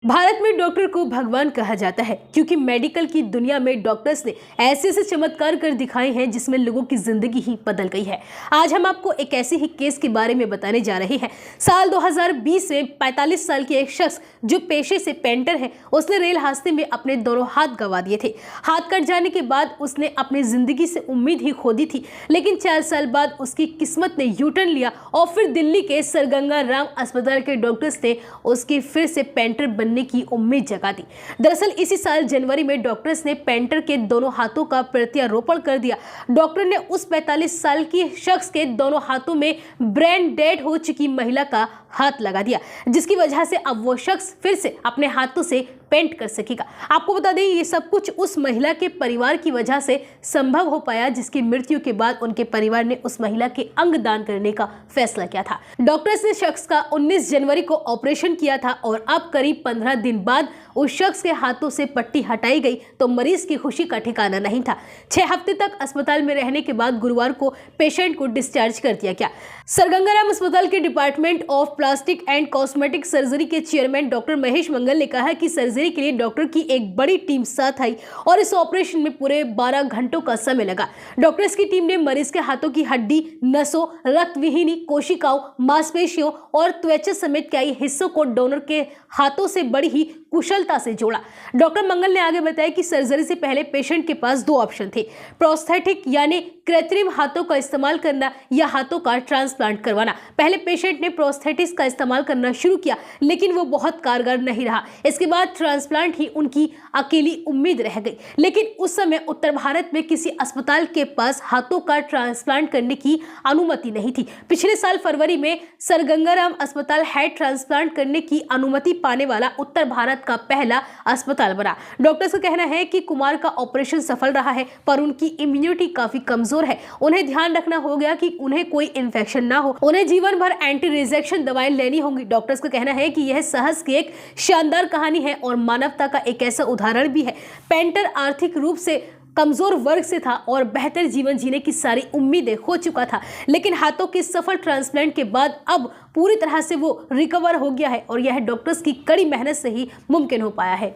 भारत में डॉक्टर को भगवान कहा जाता है क्योंकि मेडिकल की दुनिया में डॉक्टर्स ने ऐसे ऐसे चमत्कार कर दिखाए हैं जिसमें लोगों की जिंदगी ही बदल गई है। आज हम आपको एक ऐसे ही केस के बारे में बताने जा रहे हैं। साल 2020 में 45 साल की एक शख्स जो पेशे से पेंटर है, उसने रेल हादसे में अपने दोनों हाथ गंवा दिए थे। हाथ कट जाने के बाद उसने अपनी जिंदगी से उम्मीद ही खो दी थी, लेकिन 4 साल बाद उसकी किस्मत ने यू टर्न लिया और फिर दिल्ली के सर गंगा राम अस्पताल के डॉक्टर्स ने उसकी फिर से पेंटर बनने की उम्मीद जगा दी। दरअसल इसी साल जनवरी में डॉक्टर्स ने पेंटर के दोनों हाथों का प्रत्यारोपण कर दिया। डॉक्टर ने उस 45 साल की शख्स के दोनों हाथों में ब्रेन डेड हो चुकी महिला का हाथ लगा दिया, जिसकी वजह से अब वो शख्स फिर से अपने हाथों से पेंट कर सकेगा। आपको बता दें, ये सब कुछ उस महिला के परिवार की वजह से संभव हो पाया, जिसकी मृत्यु के बाद उनके परिवार ने उस महिला के अंग दान करने का फैसला किया था। डॉक्टर्स ने शख्स का 19 जनवरी को ऑपरेशन किया था और अब करीब 15 दिन बाद उस शख्स के हाथों से पट्टी हटाई गई तो मरीज की खुशी का ठिकाना नहीं था। 6 हफ्ते तक अस्पताल में रहने के बाद गुरुवार को पेशेंट को डिस्चार्ज कर दिया गया। सर गंगा राम अस्पताल के department of plastic and cosmetic surgery के चेयरमैन डॉक्टर महेश मंगल ने कहा कि सर्जरी के लिए डॉक्टर की एक बड़ी टीम साथ आई और इस ऑपरेशन में पूरे 12 घंटों का समय लगा। डॉक्टर्स की टीम ने मरीज के हाथों की हड्डी, नसों, रक्तविहीनी कोशिकाओं, मांसपेशियों और त्वचा समेत कई हिस्सों को डोनर के हाथों से बड़ी ही कुशलता से जोड़ा। डॉक्टर मंगल ने आगे बताया कि सर्जरी से पहले पेशेंट के पास 2 ऑप्शन थे, प्रोस्थेटिक यानी कृत्रिम हाथों का इस्तेमाल करना या हाथों का ट्रांसप्लांट करवाना। पहले पेशेंट ने प्रोस्थेटिक्स का इस्तेमाल करना शुरू किया, लेकिन वो बहुत कारगर नहीं रहा। इसके बाद ट्रांसप्लांट ही उनकी अकेली उम्मीद रह गई, लेकिन उस समय उत्तर भारत में किसी अस्पताल के पास हाथों का ट्रांसप्लांट करने की अनुमति नहीं थी। पिछले साल फरवरी में सर गंगा राम अस्पताल हेड ट्रांसप्लांट करने की अनुमति पाने वाला उत्तर भारत का पहला अस्पताल बना। डॉक्टर्स का कहना है कि कुमार का ऑपरेशन सफल रहा है, पर उनकी इम्यूनिटी काफी कमजोर है। उन्हें ध्यान रखना हो गया कि उन्हें कोई इन्फेक्शन ना हो। उन्हें जीवन भर एंटी रिजेक्शन दवाएं लेनी होंगी। डॉक्टर्स का कहना है कि यह साहस की एक शानदार कहानी है और मानवता का एक ऐसा उदाहरण भी है। पेंटर आर्थिक रूप से कमजोर वर्ग से था और बेहतर जीवन जीने की सारी उम्मीदें खो चुका था, लेकिन हाथों के सफल ट्रांसप्लांट के बाद अब पूरी तरह से वो रिकवर हो गया है और यह डॉक्टर्स की कड़ी मेहनत से ही मुमकिन हो पाया है।